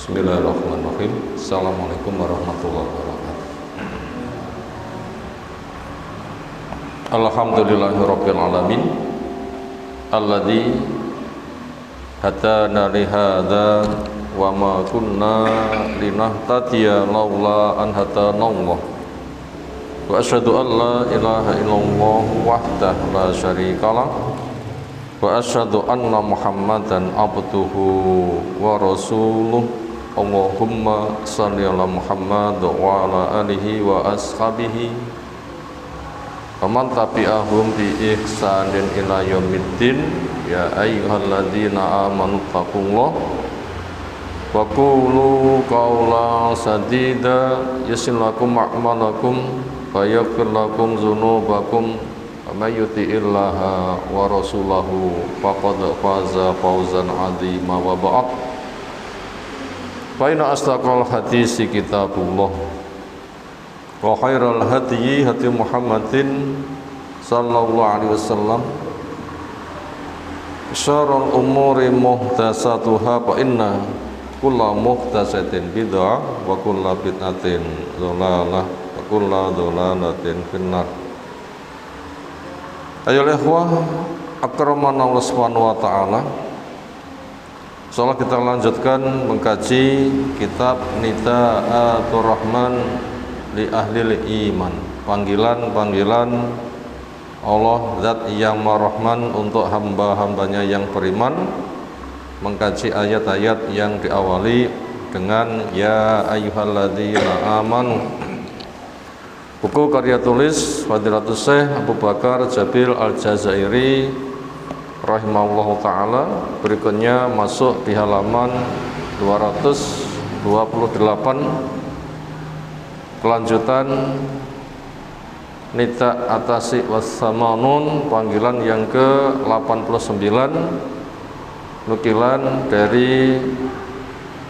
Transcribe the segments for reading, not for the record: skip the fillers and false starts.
Bismillahirrahmanirrahim. Assalamualaikum warahmatullahi wabarakatuh. Alhamdulillahirabbil alamin alladzi hadana li hadza wa ma kunna linahtadiya laula an hadana Allah. Wa asyhadu an la ilaha illallah wahdahu la syarikalah wa asyhadu anna Muhammadan abduhu wa rasuluh. Allahumma shalli ala Muhammad wa ala alihi wa ashabihi wa man tabi'ahum bi ihsanin ila yaumiddin. Ya ayyuhalladzina amanu taqullah wa qulu qawlan sadida yuslih lakum a'malakum wa yaghfir lakum dzunubakum wa may yuti'illaha wa rasulahu faqad faza fawzan 'azima wa ba'd. Fa inna asdaqal hadisi kitabullah wa khairal hadyi hadi Muhammadin sallallahu alaihi wasallam. Syarrul umuri muhdatsatuha fa inna kulla muhdatsatin bid'ah wa kulla bid'atin dhalalah wa kulla dhalalatin finnar. Ayolah ikhwah akramana Allah Subhanahu wa taala. Insyaallah kita lanjutkan mengkaji kitab Nidaatur Rahman li Ahlil Iman, panggilan-panggilan Allah Zat yang Mar-Rahman untuk hamba-hambanya yang beriman, mengkaji ayat-ayat yang diawali dengan ya ayyuhalladzina amanu. Buku karya tulis Fadilatul Syekh Abu Bakar Jabil Al-Jazairi rahimahullahu ta'ala. Berikutnya masuk di halaman 228, kelanjutan Nida Atasi Wassamanun, panggilan yang ke-89, nukilan dari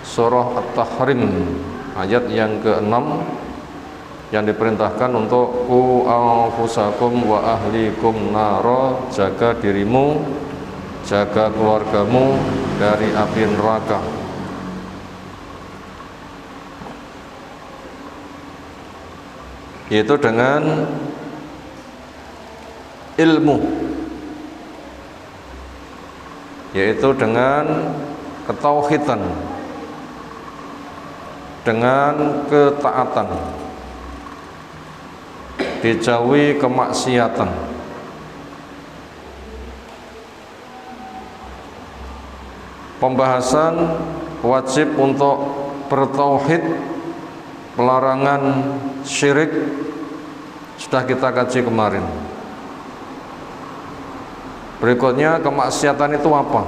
surah At-Tahrim ayat yang ke-6 yang diperintahkan untuk ku anfusakum wa ahlikum naro, jaga dirimu, jaga keluargamu dari api neraka. Yaitu dengan ilmu, yaitu dengan ketauhidan, dengan ketaatan, dijauhi kemaksiatan. Pembahasan wajib untuk bertauhid, pelarangan syirik sudah kita kaji kemarin. Berikutnya kemaksiatan itu apa?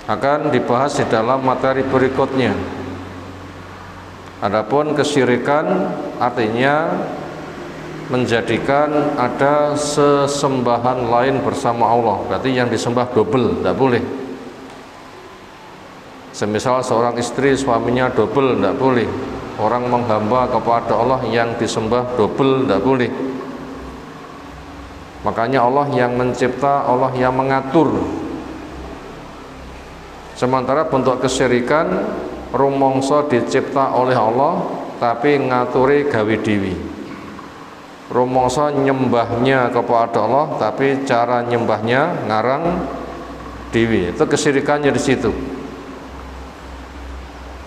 Akan dibahas di dalam materi berikutnya. Adapun kesyirikan artinya menjadikan ada sesembahan lain bersama Allah. Berarti yang disembah double, tidak boleh. Semisal seorang istri suaminya double, tidak boleh. Orang menghamba kepada Allah yang disembah double, tidak boleh. Makanya Allah yang mencipta, Allah yang mengatur. Sementara bentuk kesyirikan rumangsa dicipta oleh Allah tapi ngaturi gawe dewi. Rumangsa nyembahnya kepada Allah tapi cara nyembahnya ngarang dewi. Itu kesyirikannya di situ.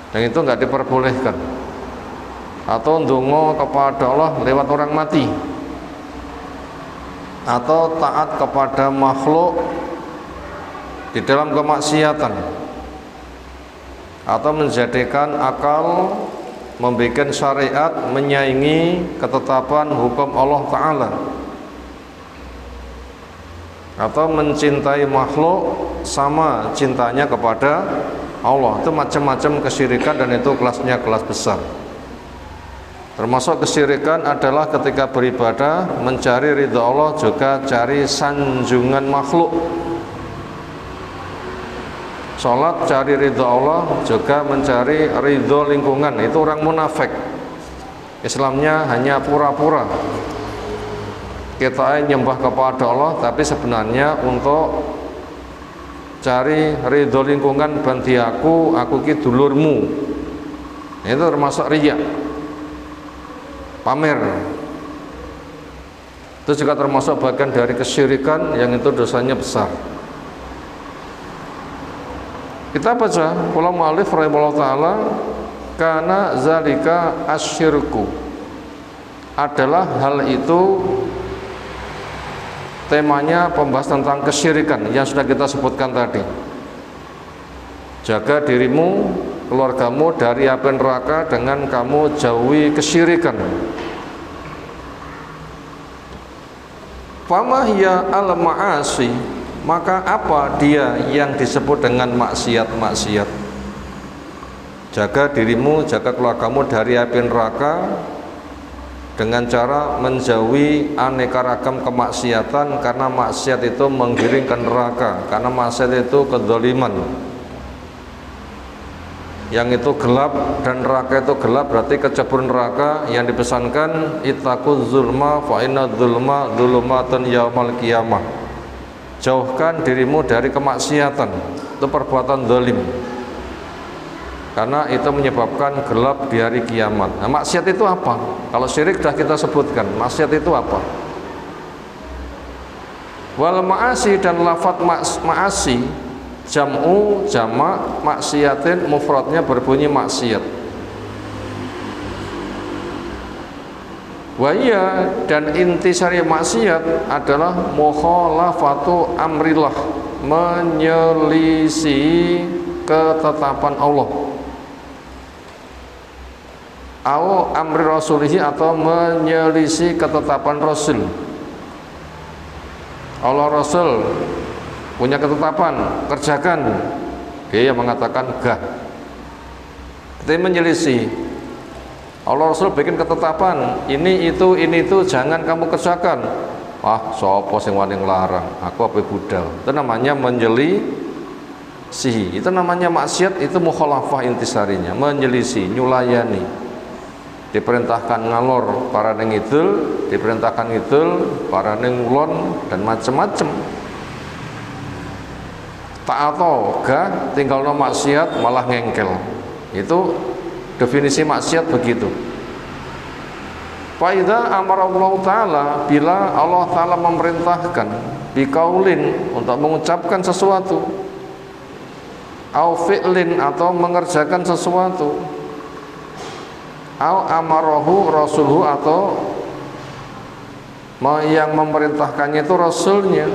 Dan itu enggak diperbolehkan. Atau ndonga kepada Allah lewat orang mati, atau taat kepada makhluk di dalam kemaksiatan, atau menjadikan akal membuat syariat menyaingi ketetapan hukum Allah Ta'ala, atau mencintai makhluk sama cintanya kepada Allah. Itu macam-macam kesyirikan dan itu kelasnya kelas besar. Termasuk kesyirikan adalah ketika beribadah mencari ridha Allah juga cari sanjungan makhluk. Sholat cari ridha Allah juga mencari ridha lingkungan. Itu orang munafik. Islamnya hanya pura-pura. Kita nyembah kepada Allah tapi sebenarnya untuk cari ridho lingkungan banti aku ki dulurmu. Itu termasuk riya, pamer. Itu juga termasuk bagian dari kesyirikan yang itu dosanya besar. Kita baca qala mu'allif rahimahullah taala, kana zalika asyirku, adalah hal itu temanya pembahasan tentang kesyirikan yang sudah kita sebutkan tadi. Jaga dirimu, keluargamu dari api neraka dengan kamu jauhi kesyirikan. Fama hiya al ma'asi, maka apa dia yang disebut dengan maksiat-maksiat? Jaga dirimu, jaga keluargamu dari api neraka dengan cara menjauhi aneka ragam kemaksiatan, karena maksiat itu menggiring ke neraka, karena maksiat itu kedzaliman. Yang itu gelap dan neraka itu gelap, berarti kecebur neraka. Yang dipesankan ittaquz zulma fa inna dzulma dzulumatun yaumal qiyamah. Jauhkan dirimu dari kemaksiatan, itu perbuatan zalim, karena itu menyebabkan gelap di hari kiamat. Nah, maksiat itu apa? Kalau syirik sudah kita sebutkan, maksiat itu apa? Wal ma'asi, dan lafadz ma'asi jam'u jamak maksiatin, mufradnya berbunyi maksiat. Waya, dan intisari maksiat adalah mukhalafatu amrillah, menyelisih ketetapan Allah, au amri rasulihi, atau menyelisih ketetapan Rasul. Allah Rasul punya ketetapan, kerjakan, dia mengatakan gah. Kita menyelisih. Allah Rasul bikin ketetapan, ini itu jangan kamu kerjakan. Wah, sopo sing wani nglarang, aku apa budal. Itu namanya menyelisih. Itu namanya maksiat, itu mukhalafah intisarinya, menyelisih, nyulayani. Diperintahkan ngalor para ning idul, diperintahkan idul para ning ngulon, dan macem-macem. Ta'ato gak tinggal no maksiat malah ngengkel. Itu definisi maksiat begitu. Faidha amara Allah Ta'ala, bila Allah Ta'ala memerintahkan bikaulin, untuk mengucapkan sesuatu, au fi'lin, atau mengerjakan sesuatu, au amarahu rasuluhu, atau yang memerintahkannya itu Rasulnya.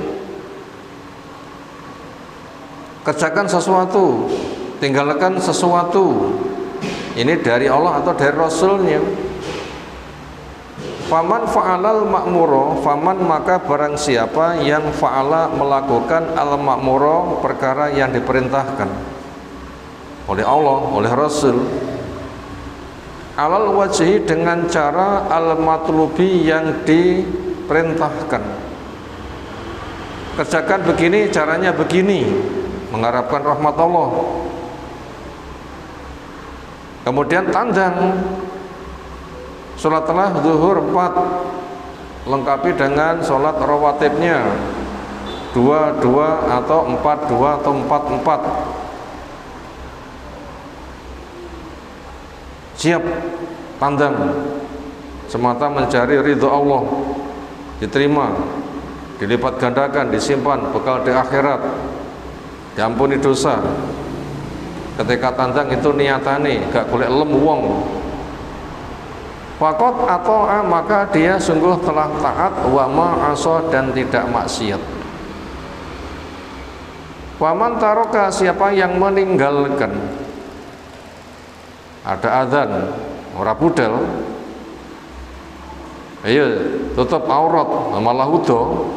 Kerjakan sesuatu, tinggalkan sesuatu, ini dari Allah atau dari Rasulnya. Faman fa'alal ma'muro, faman, maka barang siapa yang fa'ala, melakukan al ma'muro, perkara yang diperintahkan oleh Allah, oleh Rasul, alal wajhi, dengan cara al matlubi, yang diperintahkan. Kerjakan begini, caranya begini, mengharapkan rahmat Allah. Kemudian tandang, sholatlah zuhur 4, lengkapi dengan sholat rawatibnya 2-2 atau 4-2 atau 4-4. Siap tandang, semata mencari ridho Allah, diterima, dilipat gandakan, disimpan bekal di akhirat, diampuni dosa. Ketika tandang itu niatane, gak boleh lem wong. Fakot atau maka dia sungguh telah taat, wa ma'aso, dan tidak maksiat. Waman taroka, siapa yang meninggalkan, ada adzan, ora budal, ayo tutup aurat, malah udo,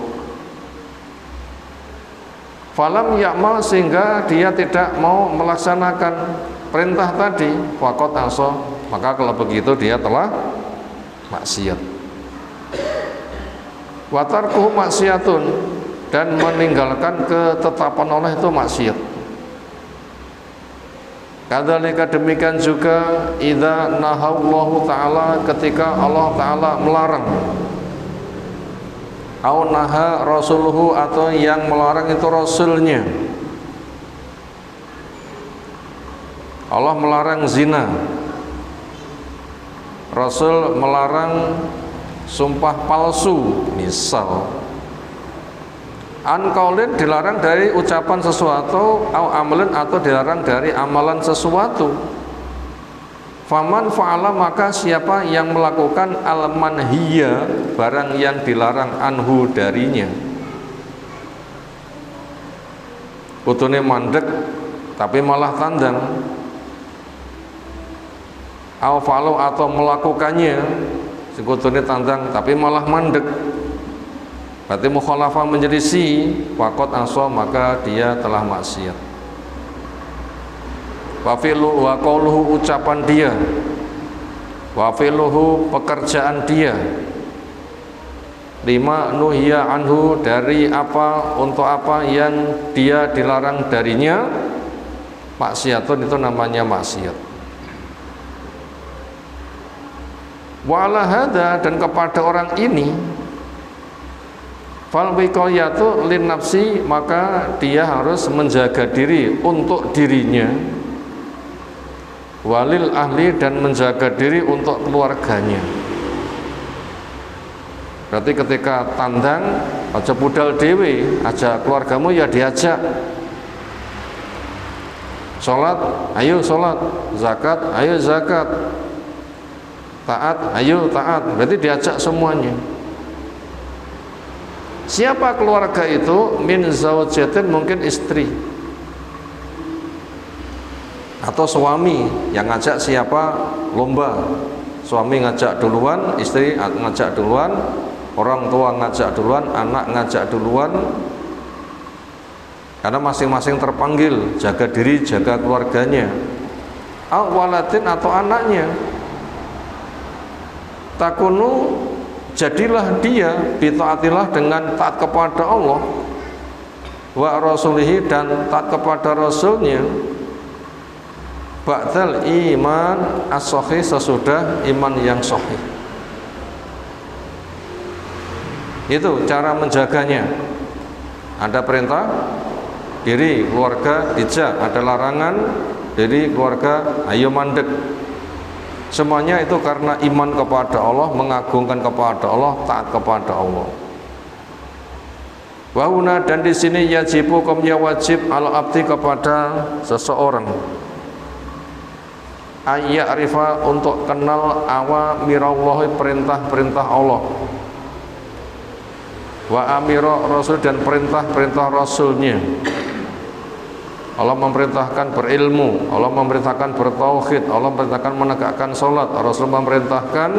falam yakmal, sehingga dia tidak mau melaksanakan perintah tadi, fakot aso, maka kalau begitu dia telah maksiat. Watarkuhu maksiatun, dan meninggalkan ketetapan Allah itu maksiat. Kadzalika, demikian juga, idza nahallahu ta'ala, ketika Allah Ta'ala melarang, au naha rasuluhu, atau yang melarang itu Rasulnya, Allah melarang zina, Rasul melarang sumpah palsu, misal. An qaulin dilarang dari ucapan sesuatu, au amalin atau dilarang dari amalan sesuatu. Faman fa'ala maka siapa yang melakukan al-manhiya, barang yang dilarang anhu darinya. Kudune mandek tapi malah tandang. Au fa'alu atau melakukannya, sekutune tandang tapi malah mandek. Berarti mukhalafah menyelisih, faqad asa maka dia telah maksiat. Wa fi'luhu wa qauluhu ucapan dia, wa fi'luhu pekerjaan dia, lima nuhiya anhu dari apa untuk apa yang dia dilarang darinya, maksiatun itu namanya maksiat. Wa ala hadza dan kepada orang ini fal wiqayatu lin nafsi maka dia harus menjaga diri untuk dirinya, walil ahli dan menjaga diri untuk keluarganya. Berarti ketika tandang aja budal dewe, aja keluargamu ya diajak. Sholat, ayo sholat. Zakat, ayo zakat. Taat, ayo taat. Berarti diajak semuanya. Siapa keluarga itu? Min zaujatin, mungkin istri atau suami yang ngajak. Siapa? Lomba. Suami ngajak duluan, istri ngajak duluan, orang tua ngajak duluan, anak ngajak duluan. Karena masing-masing terpanggil jaga diri, jaga keluarganya. Awalatin atau anaknya. Takunu jadilah dia bitaatillah dengan taat kepada Allah, wa rasulihi dan taat kepada rasulnya, ba'dal iman as-sahih sesudah iman yang sahih. Itu cara menjaganya. Ada perintah diri keluarga dijak, ada larangan diri keluarga ayo mandek. Semuanya itu karena iman kepada Allah, mengagungkan kepada Allah, taat kepada Allah. Wahuna dan di sini yajibu kumnya wajib al abdi kepada seseorang ayya'rifa untuk kenal awamirallahi perintah-perintah Allah, wa amira rasul dan perintah-perintah rasulnya. Allah memerintahkan berilmu, Allah memerintahkan bertauhid, Allah memerintahkan menegakkan sholat, Rasul memerintahkan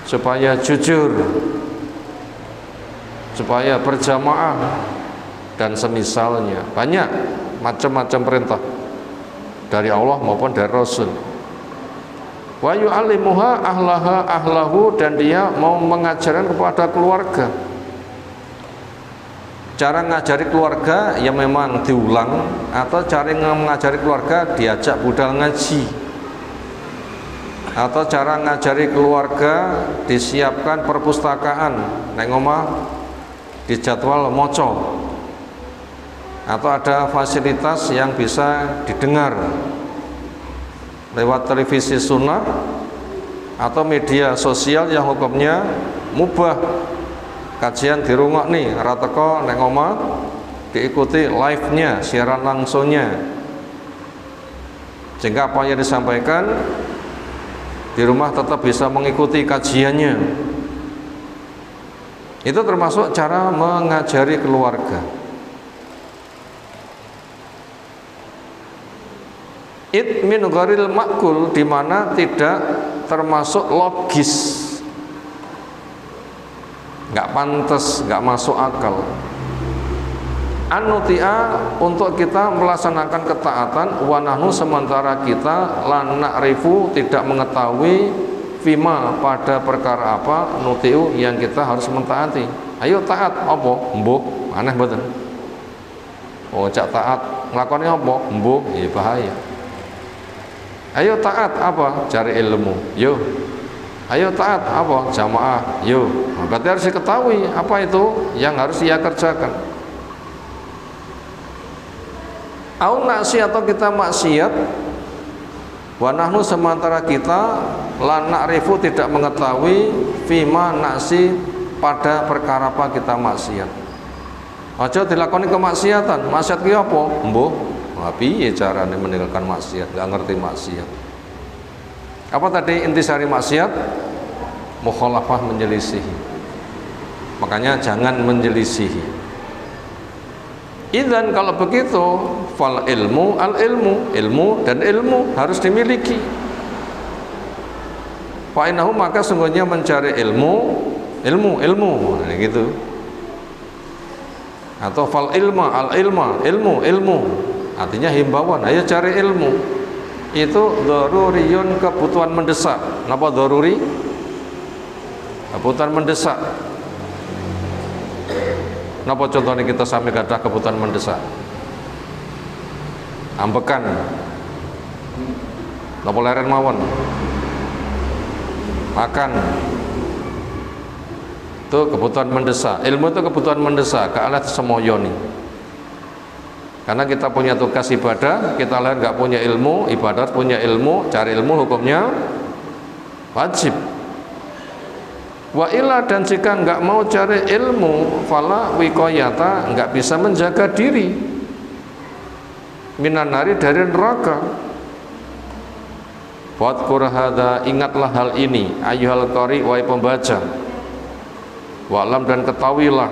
supaya jujur, supaya berjamaah dan semisalnya. Banyak macam-macam perintah dari Allah maupun dari Rasul. Wa yu'allimuha ahlaha ahlahu dan dia mau mengajarkan kepada keluarga. Cara ngajari keluarga ya memang diulang, atau cara mengajari keluarga diajak budal ngaji, atau cara ngajari keluarga disiapkan perpustakaan neng omah dijadwal moco, atau ada fasilitas yang bisa didengar lewat televisi sunnah atau media sosial yang hukumnya mubah. Kajian di rumah nih, rateko neng omah diikuti live-nya, siaran langsungnya, sehingga apa yang disampaikan di rumah tetap bisa mengikuti kajiannya. Itu termasuk cara mengajari keluarga. It min gharil makul, di mana tidak termasuk logis, nggak pantas, nggak masuk akal. Anutia untuk kita melaksanakan ketaatan, wanahnu sementara kita lan na'rifu tidak mengetahui fima pada perkara apa nutiu yang kita harus mentaati. Ayo taat apa? Mbuh, aneh betul. Oh cak taat nglakoni apa? Mbuh, ya bahaya. Ayo taat apa? Cari ilmu. Yo. Ayo taat apa? Jamaah. Yo. Berarti harus diketahui apa itu yang harus ia kerjakan. Au nasi atau kita maksiat, wa nahnu sementara kita la na'rifu tidak mengetahui fima nasi pada perkara apa kita maksiat. Aja dilakoni kemaksiatan. Maksiat ki apa? Mbuh, piye carane meninggalkan maksiat? Enggak ngerti maksiat. Apa tadi intisari maksiat? Mukhalafah, menyelisihi. Makanya jangan menyelisihi. Idzan kalau begitu fal ilmu al ilmu, ilmu dan ilmu harus dimiliki. Fa innahu maka sungguhnya mencari ilmu nah, gitu. Atau fal ilma al ilma, ilmu artinya himbauan, ayo cari ilmu. Itu daruriyun, kebutuhan mendesak. Napa daruri? Kebutuhan mendesak. Napa contohnya kita sami gadah kebutuhan mendesak? Ambekan. Napa leren mawon? Makan. Itu kebutuhan mendesak. Ilmu itu kebutuhan mendesak, kealat semoyoni. Karena kita punya tugas ibadah, kita lain nggak punya ilmu, ibadah punya ilmu, cari ilmu hukumnya wajib. Wa illa, dan jika nggak mau cari ilmu, fala wiqayata, nggak bisa menjaga diri minan nari, dari neraka. Wadkur hadza, ingatlah hal ini ayyuhal qari, wahai pembaca. Wa'lam, dan ketahuilah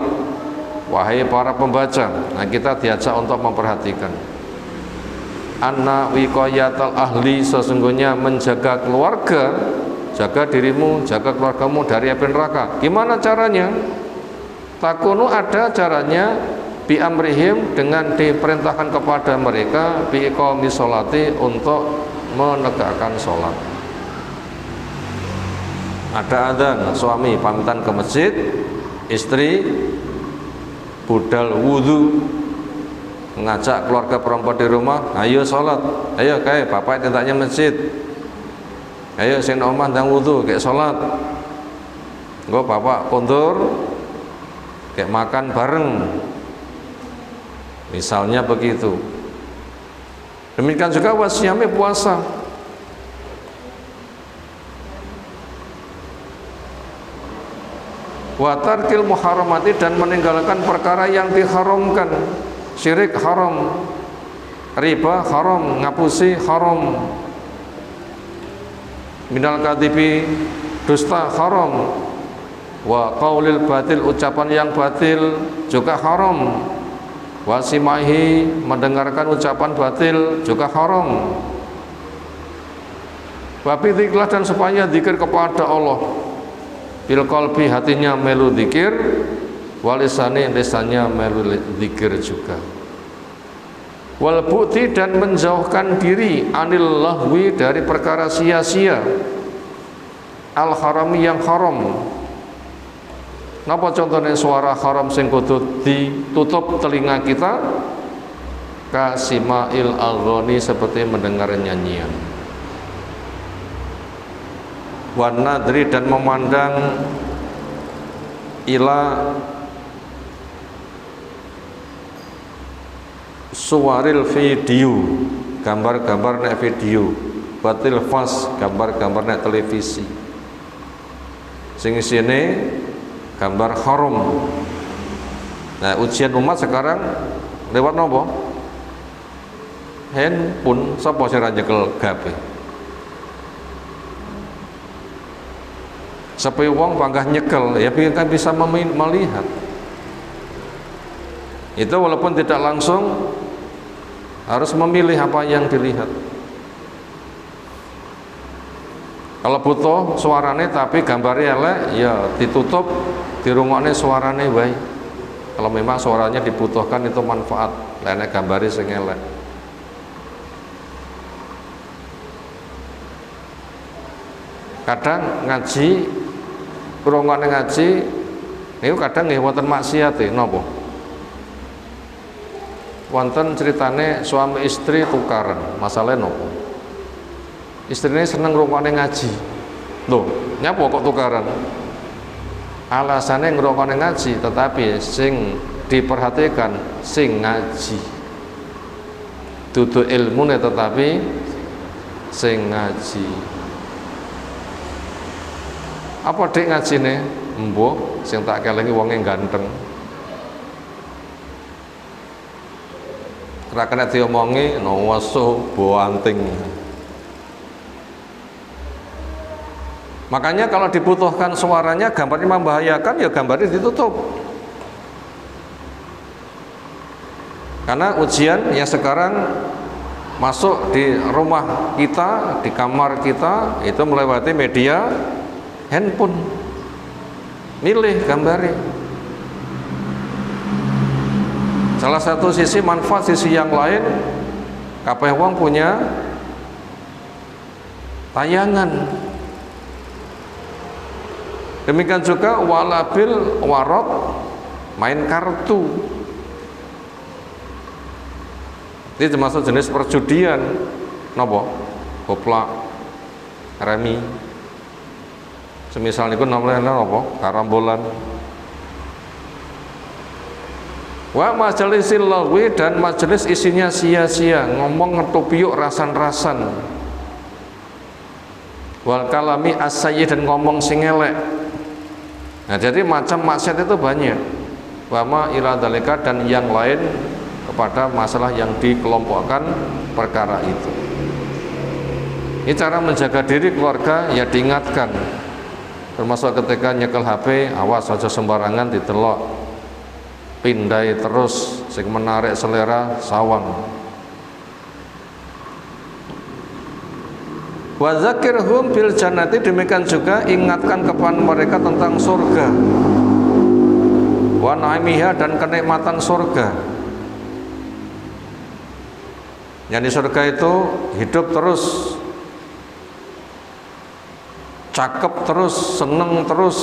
wahai para pembaca. Nah, kita diajak untuk memperhatikan anna wiqayatal ahli, sesungguhnya menjaga keluarga, jaga dirimu, jaga keluargamu dari api neraka. Gimana caranya? Takunu, ada caranya, bi amrihim, dengan diperintahkan kepada mereka, bi iqami sholati, untuk menegakkan sholat. Ada adzan, suami pamitan ke masjid, istri budal wudhu, mengajak keluarga perempuan di rumah, ayo sholat, ayo kayak bapak tintanya masjid, ayo sing omah ndang wudu kayak sholat, engko bapak kondur kayak makan bareng, misalnya begitu. Demikian juga wasyami, puasa. Wa tarkil muharramati, dan meninggalkan perkara yang diharamkan. Syirik haram, riba haram, ngapusi haram, minal kadibi, dusta haram, wa qaulil batil, ucapan yang batil juga haram, wa simahi, mendengarkan ucapan batil juga haram, wa bidzikrillah, dan supaya zikir kepada Allah, bil qalbi, hatinya melu zikir, walisani, lisannya melu zikir juga, wal bu'ti, dan menjauhkan diri anil lahwi, dari perkara sia-sia, al harami, yang haram. Napa contohnya suara haram sing kudu ditutup telinga kita? Kasima'il aghani, seperti mendengar nyanyian. Wan nadri, dan memandang ila suwaril video, gambar-gambar nek video, batil fas, gambar-gambar nek televisi, sing isine gambar haram. Nah, ujian umat sekarang lewat nopo? Handphone. Sapa sing ra nyekel gawe? Sampai wong panggah nyekel, ya kan bisa melihat. Itu walaupun tidak langsung, harus memilih apa yang dilihat. Kalau butuh suarane tapi gambarnya elek, ya ditutup, dirungokne suarane wae. Kalau memang suaranya dibutuhkan, itu manfaat, lene gambare sing elek. Kadang ngaji, rungokne ngaji niku kadang nggih wonten maksiat napa? Wonten ceritane suami istri tukaran, masalahnya nopo? Istrinya seneng rungokne ngaji. Loh, nyapa kok tukaran? Alasannya ngrungokne ngaji, tetapi sing diperhatikan sing ngaji. dudu ilmune tetapi sing ngaji. Apa dik ngajine? Mbuh, sing tak kelingi wonge ganteng. Ora kena diomongi nawaso boanting. Makanya kalau dibutuhkan suaranya, gambarnya membahayakan, ya gambarnya ditutup. Karena ujian yang sekarang masuk di rumah kita, di kamar kita, itu melewati media handphone. Milih gambarnya. Salah satu sisi manfaat, sisi yang lain, kabeh wong punya tayangan. Demikian juga walabil warot, main kartu. Ini termasuk jenis perjudian. Napa? Goplak, remi. Semisal niku namanya napa? Karambolan. Wa majalisil lagwi, dan majelis isinya sia-sia, ngomong ngetupiyuk rasan-rasan. Wal kalami as-sayyi, dan ngomong sing elek. Nah, jadi macam maksiat itu banyak. Wama ila dalika, dan yang lain kepada masalah yang dikelompokkan perkara itu. Ini cara menjaga diri keluarga, ya diingatkan. Termasuk ketika nyekel HP, awas aja sembarangan ditelok. Pindai terus, sing menarik selera sawang. Wa zakirhum bil jannati, demikian juga ingatkan kepada mereka tentang surga. Wa naimiha, dan kenikmatan surga. Yang di surga itu hidup terus, cakep terus, seneng terus,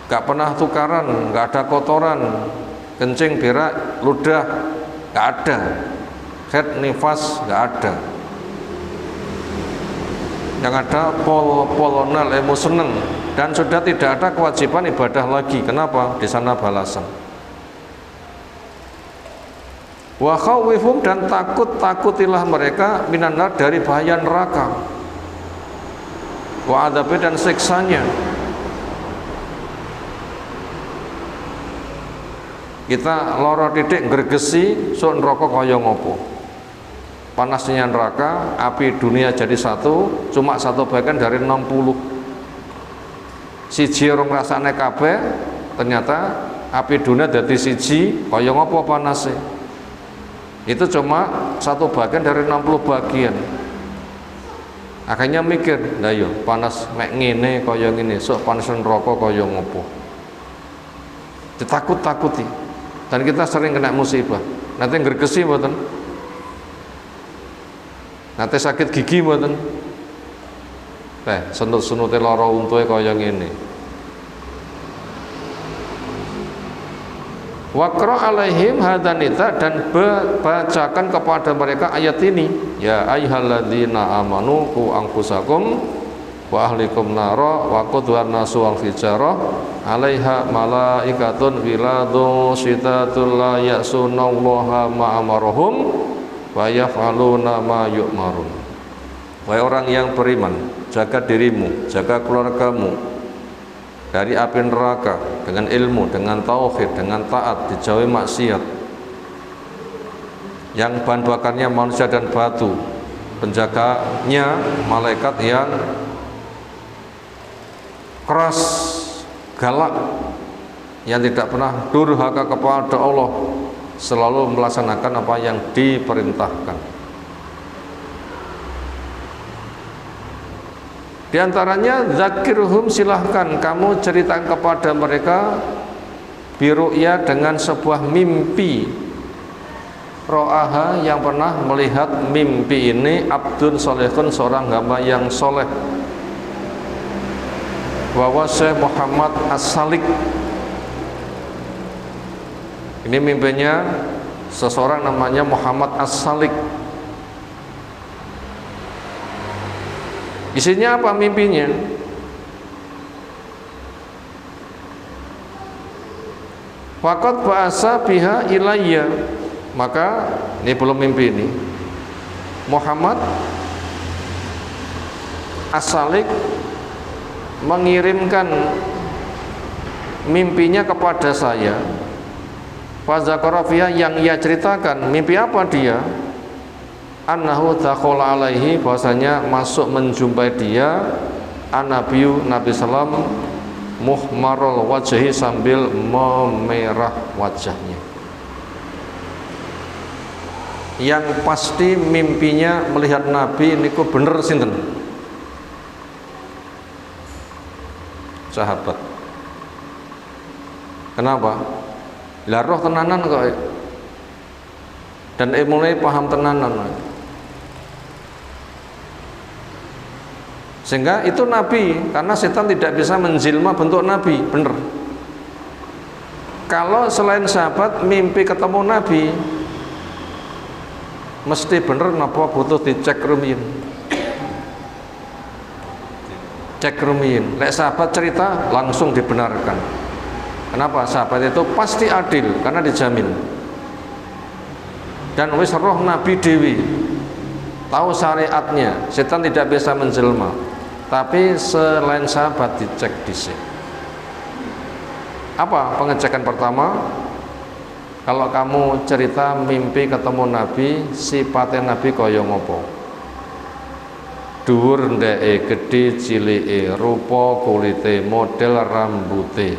gak pernah tukaran, gak ada kotoran, kencing, berak, ludah, gak ada, head, nifas, gak ada. Yang ada polonal, emu seneng, dan sudah tidak ada kewajiban ibadah lagi. Kenapa? Di sana balasan. Wa khawifhum, dan takutilah mereka minanar, dari bahaya neraka. Wa adabi, dan siksanya. Kita loro titik gregesi sok neraka kaya ngopo. Panasnya neraka, api dunia jadi satu, cuma satu bagian dari 60. Siji orang rasane kabeh, ternyata api dunia jadi siji, kaya ngopo panasnya. Itu cuma satu bagian dari 60 bagian. Akhirnya mikir, nah yo panas mek ngene kaya ngene, sok panas neraka kaya ngopo. Ditakut-takuti. Dan kita sering kena musibah. Nanti gregesi mboten? Nanti sakit gigi mboten? Senut-senute lara untuhe kaya ngene. Waqra alaihim hadanita, dan bacakan kepada mereka ayat ini. Ya ayyuhalladzina amanu qu anfusakum wa ahlikum nara wa qudha nasu wal hijarah 'alaiha malaikatun ghiladun syitatul la ya'sunallaha ma amarahum wa yaf'aluna ma yu'marun. Wahai orang yang beriman, jaga dirimu, jaga keluargamu dari api neraka dengan ilmu, dengan tauhid, dengan taat, dijauhi maksiat. Yang bahan bakarnya manusia dan batu, penjaganya malaikat yang keras, galak, yang tidak pernah durhaka kepada Allah, selalu melaksanakan apa yang diperintahkan. Di antaranya zakirhum, silahkan kamu ceritakan kepada mereka biru'ya, dengan sebuah mimpi. Ro'aha, yang pernah melihat mimpi ini, abdun solehun, seorang hamba yang soleh. Bahwa Syekh Muhammad As-Salik, ini mimpinya seseorang namanya Muhammad As-Salik. Isinya apa mimpinya? Faqad ba'asa biha ilayya, Maka ini belum mimpi ini. Muhammad As-Salik mengirimkan mimpinya kepada saya. Fazakarafiya, yang ia ceritakan mimpi apa dia? Annahu dakhala alaihi, bahwasanya masuk menjumpai dia An-Nabiyu Nabi Sallam muhmarul wajhi, sambil memerah wajahnya. Yang pasti mimpinya melihat Nabi niku bener sinten? Sahabat. Kenapa? Lah roh tenanan kok. Dan mulai paham tenanan. Sehingga itu Nabi, karena setan tidak bisa menjilma bentuk Nabi, bener. Kalau selain sahabat mimpi ketemu Nabi, mesti bener napa butuh dicek rumiyin. Cek rumiyin. Lek sahabat cerita langsung dibenarkan. Kenapa? Sahabat itu pasti adil karena dijamin. Dan wis roh Nabi dewi, tahu syariatnya, setan tidak bisa menjelma. Tapi selain sahabat dicek dhisik. Apa pengecekan pertama? Kalau kamu cerita mimpi ketemu Nabi, sifatnya Nabi kaya ngopo? Dhuwur ndeke, gedhe cilike, rupa kulite, model rambute,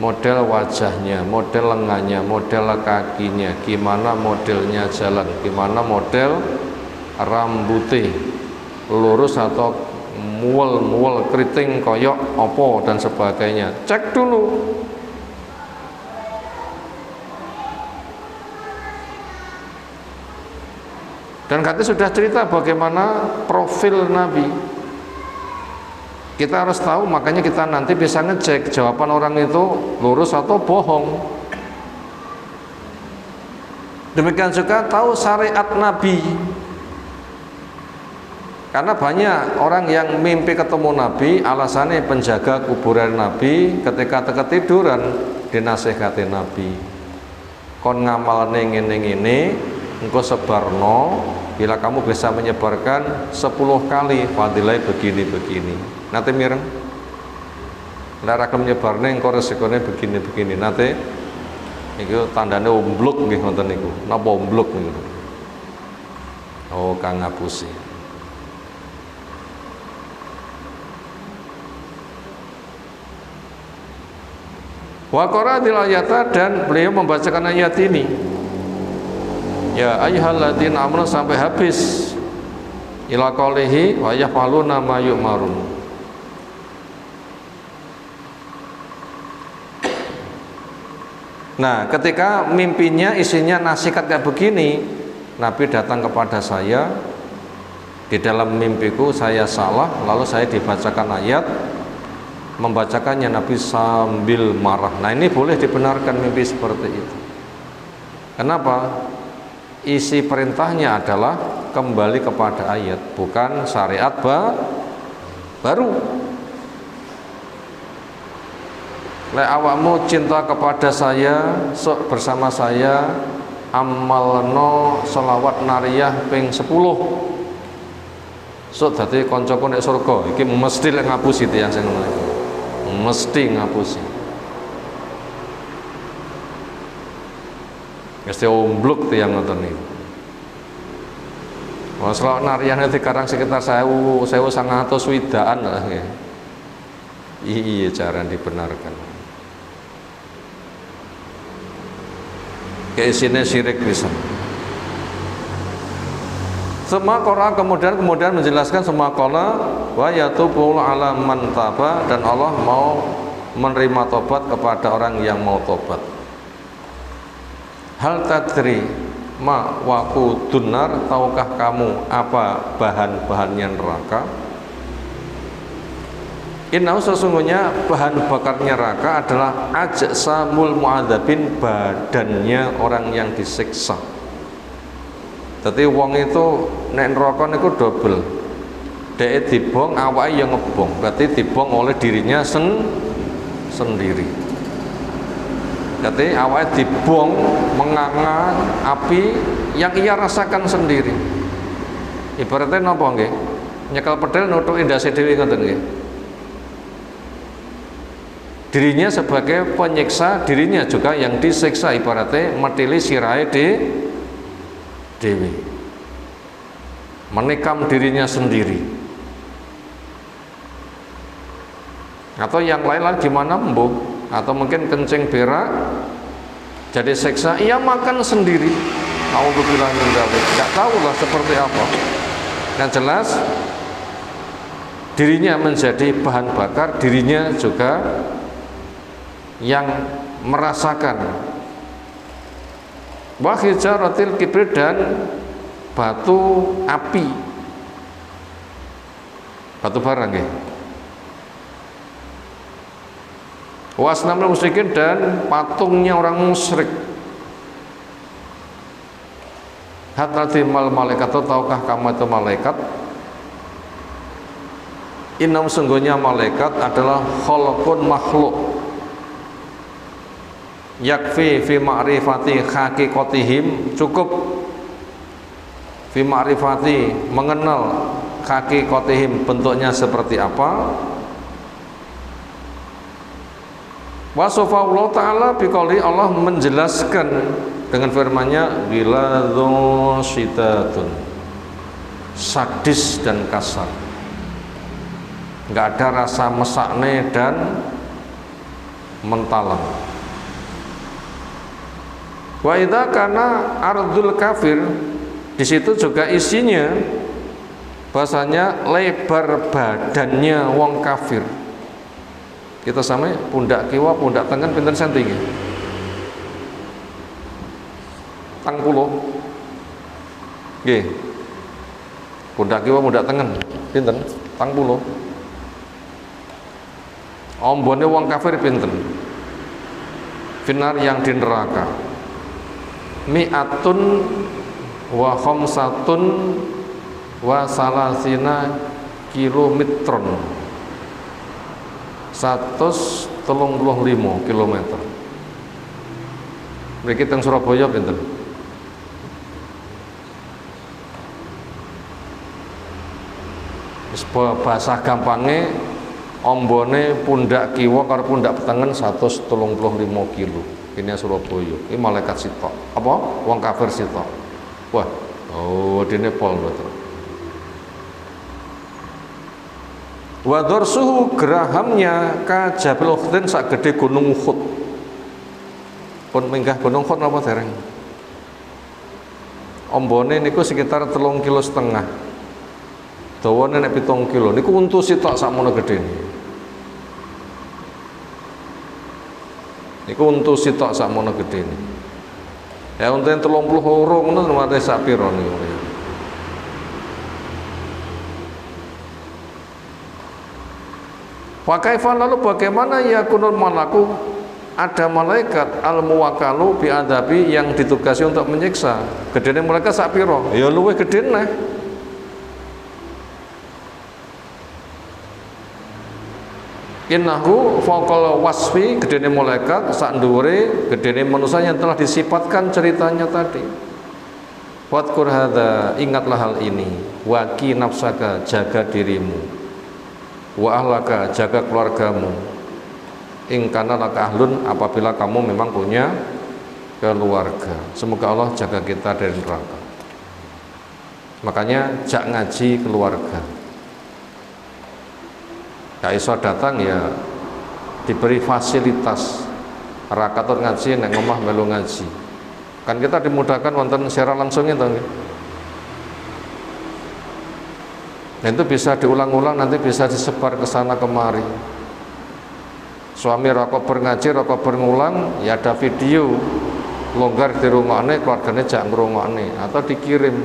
model wajahnya, model lengannya, model kakinya, gimana modelnya jalan, gimana model rambute, lurus atau muel keriting koyok opo dan sebagainya. Cek dulu. Dan katanya sudah cerita bagaimana profil Nabi. Kita harus tahu, makanya kita nanti bisa ngecek jawaban orang itu lurus atau bohong. Demikian juga tahu syariat Nabi. Karena banyak orang yang mimpi ketemu Nabi, alasannya penjaga kuburan Nabi ketika ketiduran dinasehati Nabi. Kon ngamalne ngene-ngene, engkau sebarno, bila kamu bisa menyebarkan 10 kali fadilah begini-begini. Nanti mireng. Lara kamu menyebarne engkau resikonya begini-begini. Nanti itu tandanya ombluk nggih ngoten niku. Napa ombluk niku? Oh, kang ngapusi. Wa qara'atil ayata, dan beliau membacakan ayat ini. Ya ayyuhalladzina amanu sampai habis. Ila qaulihi wa yaf'aluna ma yu'marun. Nah, ketika mimpinya isinya nasihat kayak begini, Nabi datang kepada saya. Di dalam mimpiku saya salah, lalu saya dibacakan ayat, membacakannya Nabi sambil marah. Nah, ini boleh dibenarkan mimpi seperti itu. Kenapa? Isi perintahnya adalah kembali kepada ayat, bukan syariat baru. Lek awakmu cinta kepada saya, sok bersama saya amalno selawat nariyah ping 10. Sok dadi kancaku nek surga, iki mesti lek ngapusi tiyang sing ngono iku. Mesti ngapusi. Mesti ombluk tiyang ngoten niku. Wong selawat nariyah dikarang sekitar 1900 swidaan lah nggih. Iya cara dibenarkan. Keisine syirik bisa. Semua Quran kemudian menjelaskan semua qala wa yatubul ala man taba, dan Allah mau menerima tobat kepada orang yang mau tobat. Hal tadri ma waqudun nar, tahukah kamu apa bahan-bahannya neraka? Innahu, sesungguhnya bahan bakarnya neraka adalah ajsamul mu'adzabin, badannya orang yang disiksa. Jadi wong itu nek neraka niku double. Dhek dibong, awake yang ngebong. Berarti dibong oleh dirinya sendiri. Jadi awalnya dibong menganga api yang ia rasakan sendiri. Ibaratnya napa nggih? Nyekel pedal nutuki ndase dhewe ngoten nggih. Dirinya sebagai penyiksa, dirinya juga yang disiksa, ibaratnya metili sirahe dewi, menikam dirinya sendiri. Atau yang lain gimana mbuh? Atau mungkin kencing berak jadi siksa, ia makan sendiri. Nauzubillah min dzalik. Enggak tahu lah seperti apa. Yang jelas dirinya menjadi bahan bakar, dirinya juga yang merasakan. Wa hijaratil kibrit, dan batu api, batu bara nggih. Wa asnamul musyrikin, dan patungnya orang musyrik. Hatratil malaikat, tahukah kamu itu malaikat? Innam, sungguhnya malaikat adalah khalqun makhluk. Yakfi fi ma'rifati haqiqatihim, cukup fi ma'rifati, mengenal haqiqatihim, bentuknya seperti apa. Wasofa Allah Ta'ala biqauli, Allah menjelaskan dengan firman-Nya, ghiladun syidatun, sadis dan kasar, nggak ada rasa mesakne dan mentalang. Wa idza kana ardul kafir, di situ juga isinya bahasanya lebar badannya wong kafir. Kita sama pundak kiwa pundak tengen pinten senti nggih? 40. Nggih. Pundak kiwa pundak tengen pinten? 40. Ombone wong kafir pinten? Finar, yang di neraka. Mi'atun wa khamsatun wa salasina kilometron, 135 kilometer. Mriki teng Surabaya pinten? Wis bahasa gampangnya, ombone pundak kiwa karo pundak tengen 135 kilo. Ini Surabaya. Ini malaikat sitok. Apa? Wong kafir sitok. Wah, oh dene pol betul. Wa darsuhu, gerahamnya ka Jabal Uhud, sak gede gunung Uhud. Pun minggah gunung Uhud napa dereng? Ombone niku sekitar 3,5 kilo. Dawane nek 7 kilo. Niku untu sitok sakmono gedene. Niku untu sitok sakmono gedene. Ya untu 30 loro ngono mate sak pira niku. Wa kaifa, lalu bagaimana yakunul malaku, ada malaikat al muwakkalu bi adabi, yang ditugasi untuk menyiksa. Gedene malaikat sak pira? Ya luwih gedene. Innahu faqal wasfi, gedene malaikat sak dhuwure gedene manusia yang telah disifatkan ceritanya tadi. Wadkur hadza, ingatlah hal ini. Waqi nafsaka, jaga dirimu. Wa ahlaka, jaga keluargamu. In kana laka ahlun, apabila kamu memang punya keluarga. Semoga Allah jaga kita dari neraka. Makanya jak ngaji keluarga. Gak iso datang ya diberi fasilitas rakatut ngaji nek ngomah melu ngaji. Kan kita dimudahkan wonten secara langsung itu. Dan itu bisa diulang-ulang, nanti bisa disebar ke sana kemari. Suami rokok berngaji, rokok berulang, ya ada video longgar di rumahnya, keluarganya jangan ngrungokne, atau dikirim,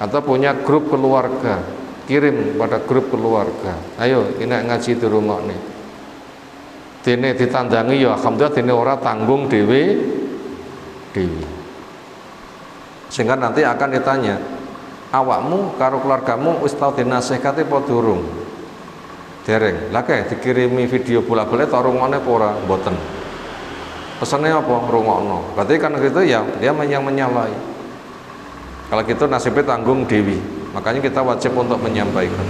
atau punya grup keluarga, kirim pada grup keluarga. Ayo ini ngaji di rumah nih. Dene ditandangi ya alhamdulillah, dene ora tanggung dewi. Sehingga nanti akan ditanya, awakmu karo keluargamu wis tau dinasehati apa durung? Dereng. Lah kae dikirimi video bolak-balik ta rungokne apa ora? Mboten. Pesannya apa? Rungokno. Berarti kan gitu ya dia yang menyalahi. Kalau gitu nasibnya tanggung dewi. Makanya kita wajib untuk menyampaikan.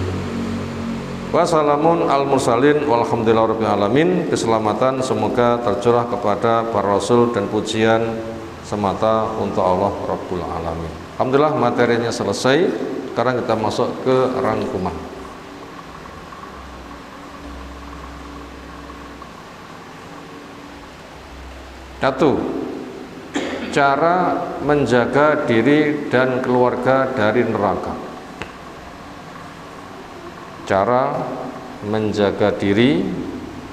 Wassalamun al mursalin walhamdulillahirabbil alamin. Keselamatan semoga tercurah kepada para rasul dan pujian semata untuk Allah Rabbul Alamin. Alhamdulillah materinya selesai. Sekarang kita masuk ke rangkuman. Satu, cara menjaga diri dan keluarga dari neraka. Cara menjaga diri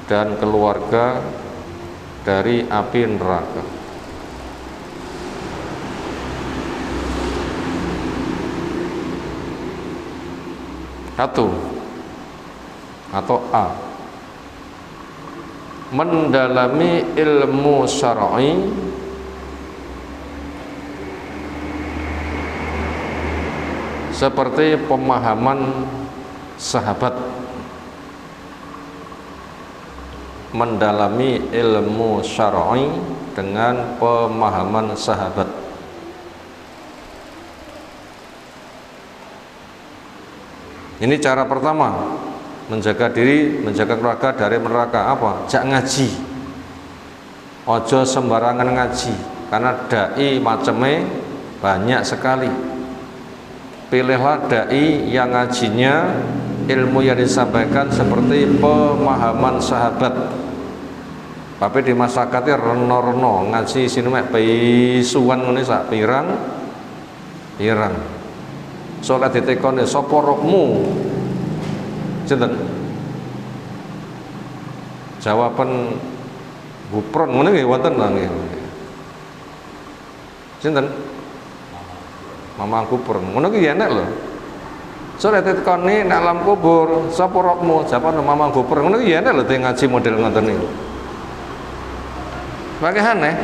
dan keluarga dari api neraka. Satu atau A, mendalami ilmu syar'i seperti pemahaman sahabat. Mendalami ilmu syar'i dengan pemahaman sahabat. Ini cara pertama menjaga diri, menjaga keluarga dari neraka. Apa? Jak ngaji. Ojo sembarangan ngaji, karena dai macamnya banyak sekali. Pilihlah dai yang ngajinya ilmu yang disampaikan seperti pemahaman sahabat. Tapi di masyarakatnya reno-reno ngaji sini mek pisuan ngene sak pirang. Soalnya ditekoni sapa rokmu? Sinten? Jawaban gupron ngono nggih wonten nggih. Sinten? Mama gupron. Ngono ki enak lho. Soalnya ditekoni nek alam kubur, sapa rokmu? Jawaban mama gupron. Ngono ki enak lho te ngaji model ngoten niku. Pakai aneh.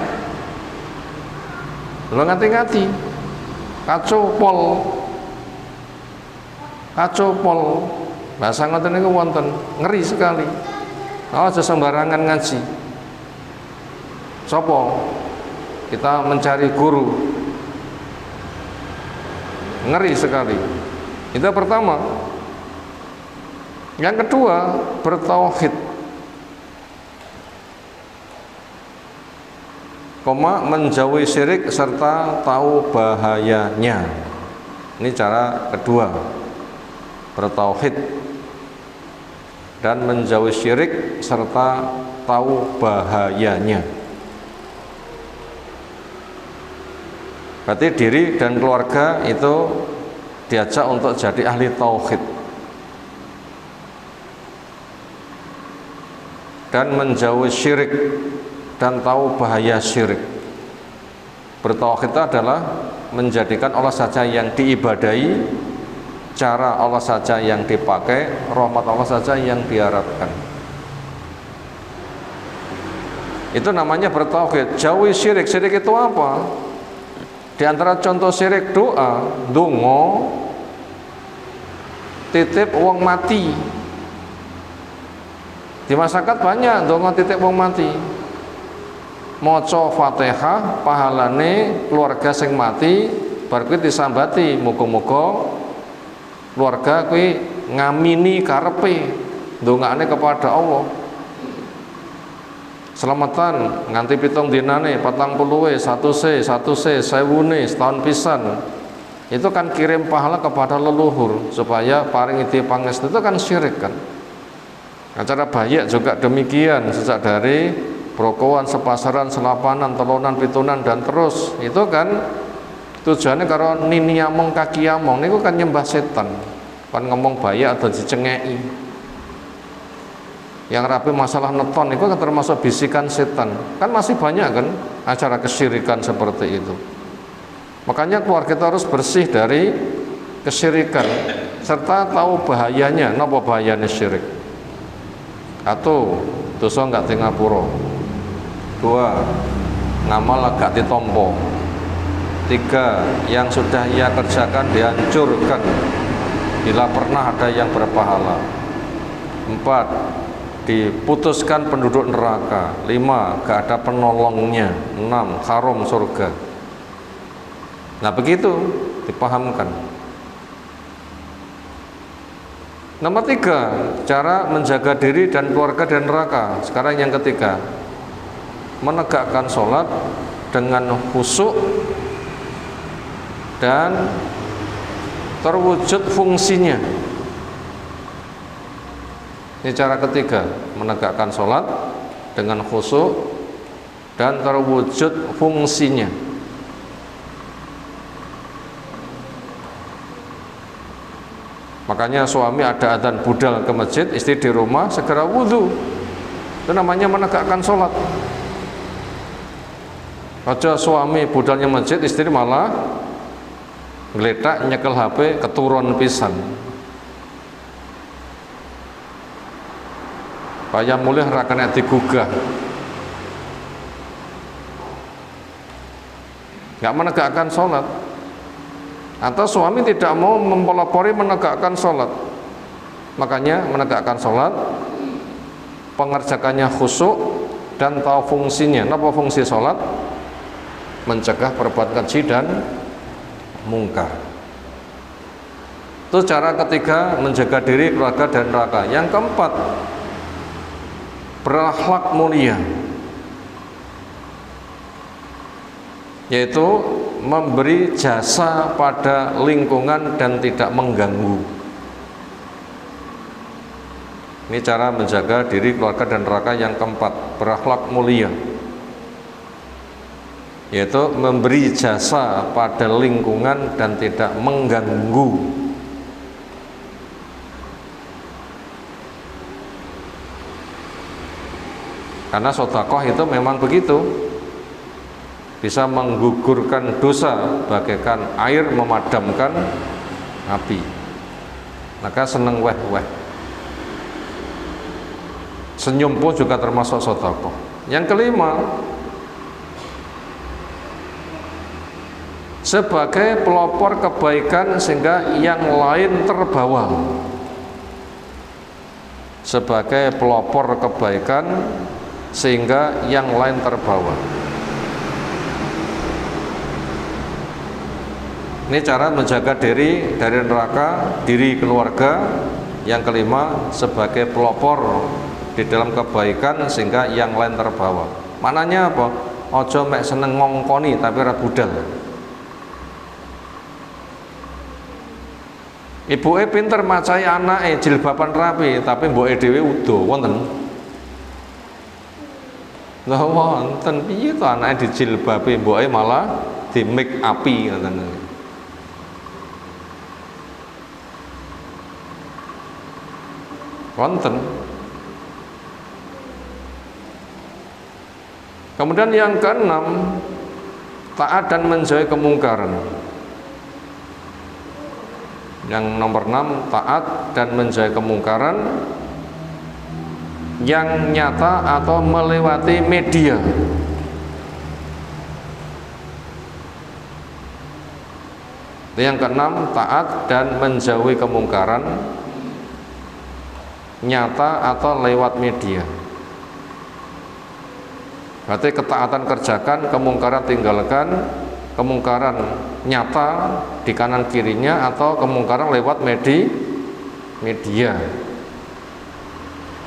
Lho ngati-ngati. Kacau pol. Bahasa ngoten niku wonten, ngeri sekali. Aja sembarangan ngaji. Sopo? Kita mencari guru. Ngeri sekali. Itu pertama. Yang kedua, bertauhid. Menjauhi syirik serta tahu bahayanya. Ini cara kedua. Bertauhid dan menjauhi syirik serta tahu bahayanya. Berarti diri dan keluarga itu diajak untuk jadi ahli tauhid dan menjauhi syirik dan tahu bahaya syirik. Bertauhid adalah menjadikan Allah saja yang diibadahi, cara Allah saja yang dipakai, rahmat Allah saja yang diharapkan. Itu namanya bertauhid. Jauhi syirik. Syirik itu apa? Di antara contoh syirik doa, dongo, titip wong mati. Di masyarakat banyak dongo titip wong mati. Maca Fatihah pahalane keluarga sing mati bar kuwi disambati, muga-muga keluarga kuwi ngamini karepe, ndongakne kepada Allah. Selamatan nganti 7 dinane, 40 1 sewune setahun pisan. Itu kan kirim pahala kepada leluhur supaya paring ide pangestu. Itu kan syirik kan. Acara bayak juga demikian, sejak dari brokowan, sepasaran, selapanan, telonan, pitunan dan terus. Itu kan tujuannya karo nini among kaki among niku kan nyembah setan. Kan ngomong bayak atau dicengeki. Yang rapi masalah neton itu kan termasuk bisikan setan. Kan masih banyak kan acara kesyirikan seperti itu. Makanya keluarga kita harus bersih dari kesyirikan serta tahu bahayanya. Napa bahayanya syirik? Satu, dosa enggak di ngapura. 2, ngamal agak ditompo. 3, yang sudah ia kerjakan dihancurkan bila pernah ada yang berpahala. 4, diputuskan penduduk neraka. 5, gak ada penolongnya. 6, haram surga. Nah begitu dipahamkan. Nomor 3, cara menjaga diri dan keluarga dari neraka. Sekarang yang ketiga, menegakkan sholat dengan khusyuk dan terwujud fungsinya. Ini cara ketiga, menegakkan sholat dengan khusyuk dan terwujud fungsinya. Makanya suami ada adzan budal ke masjid, istri di rumah segera wudhu. Itu namanya menegakkan sholat. Aja suami budalnya masjid, istri malah ngeletak nyekel HP keturun pisan. Kaya mulih ra kena digugah. Gak menegakkan sholat. Atau suami tidak mau mempelopori menegakkan sholat. Makanya menegakkan sholat, pengerjakannya khusyuk dan tahu fungsinya. Apa fungsi sholat? Mencegah perbuatan keji dan mungkar. Itu cara ketiga menjaga diri, keluarga dan neraka. Yang keempat, berakhlak mulia, yaitu memberi jasa pada lingkungan dan tidak mengganggu. Ini cara menjaga diri, keluarga dan neraka yang keempat, berakhlak mulia, yaitu memberi jasa pada lingkungan dan tidak mengganggu. Karena sedekah itu memang begitu, bisa menggugurkan dosa bagaikan air memadamkan api. Maka seneng weh-weh. Senyum pun juga termasuk sedekah. Yang kelima, sebagai pelopor kebaikan sehingga yang lain terbawa. Sebagai pelopor kebaikan sehingga yang lain terbawa. Ini cara menjaga diri dari neraka, diri keluarga. Yang kelima, sebagai pelopor di dalam kebaikan sehingga yang lain terbawa. Maknanya apa? Ojo mek seneng ngongkoni tapi ora budal. Ibuke pinter macai anake jilbaban rapi, tapi mboke dhewe udo wonten. Lah wonten piye to anake dijilbabe mboke malah di make api ngoten. Wonten. Kemudian yang keenam, taat dan menjauhi kemungkaran. Yang nomor 6, taat dan menjauhi kemungkaran yang nyata atau melewati media. Yang keenam, taat dan menjauhi kemungkaran nyata atau lewat media. Berarti ketaatan kerjakan, kemungkaran tinggalkan. Kemungkaran nyata di kanan kirinya atau kemungkaran lewat media.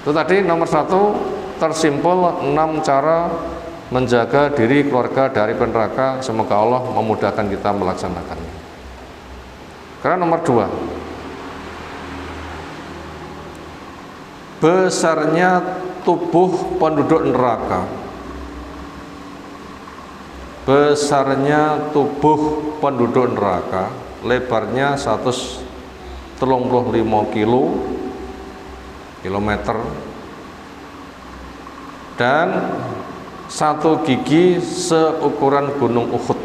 Itu tadi nomor 1, tersimpul 6 cara menjaga diri keluarga dari neraka. Semoga Allah memudahkan kita melaksanakannya. Karena nomor 2, besarnya tubuh penduduk neraka. Besarnya tubuh penduduk neraka, lebarnya 135 kilometer dan 1 gigi seukuran gunung Uhud.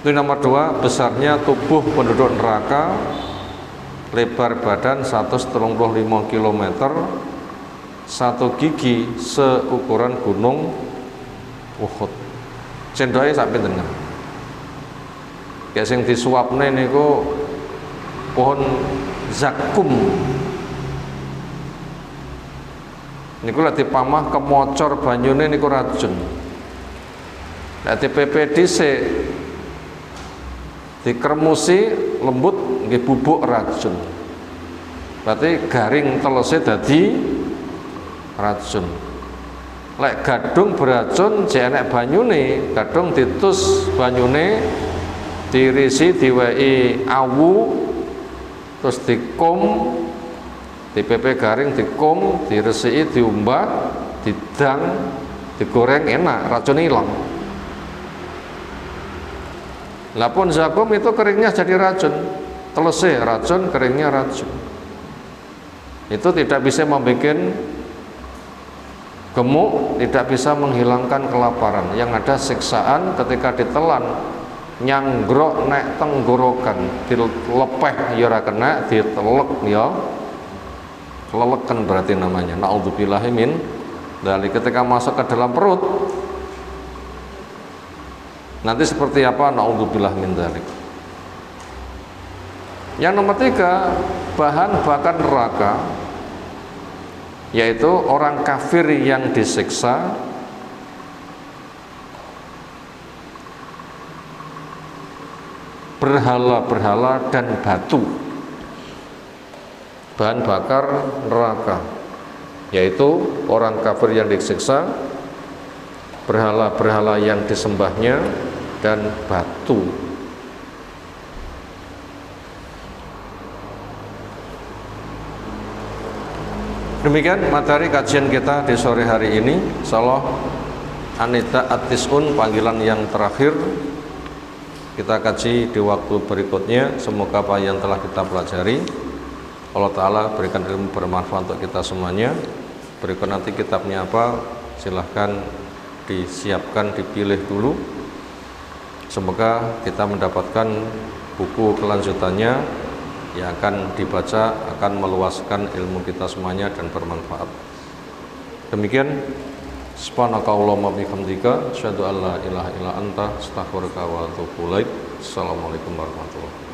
Itu nomor 2, besarnya tubuh penduduk neraka, lebar badan 135 km, 1 gigi seukuran gunung Uhud. Cendoke sak pinten? Kayak sing disuapne niku pohon zakum. Niku lek dipamah kemocor banyune niku racun. Lek dipepe dhisik dikremusi lembut nggih bubuk racun. Berarti garing telese dadi racun. Lek gadung beracun jek enek banyune, gadung ditus banyune dirisi diwehi awu terus dikum dipepe garing dikum diresiki diumbah didang digoreng enak racun hilang. Lah pun zakum itu keringnya jadi racun, telese racun, keringnya racun. Itu tidak bisa membuat gemuk, tidak bisa menghilangkan kelaparan. Yang ada siksaan ketika ditelan, nyanggrok nek tenggorokan, dilepeh ya ora kena, ditelek ya lelekan berarti namanya. Naudzubillahi min dari ketika masuk ke dalam perut nanti seperti apa? Naudzubillah min dzalik. Yang nomor 3, bahan bakar neraka, yaitu orang kafir yang disiksa berhala-berhala dan batu. Bahan bakar neraka, yaitu orang kafir yang disiksa, berhala-berhala yang disembahnya, dan batu. Demikian materi kajian kita di sore hari ini. Insyaallah Anita Atisun, panggilan yang terakhir, kita kaji di waktu berikutnya. Semoga apa yang telah kita pelajari Allah Ta'ala berikan ilmu bermanfaat untuk kita semuanya. Berikut nanti kitabnya apa, silahkan disiapkan, dipilih dulu. Semoga kita mendapatkan buku kelanjutannya yang akan dibaca, akan meluaskan ilmu kita semuanya dan bermanfaat. Demikian, subhanakallahumma bihamdika asyhadu an la ilaha illa anta astaghfiruka wa atubu ilaik. Assalamualaikum warahmatullahi wabarakatuh.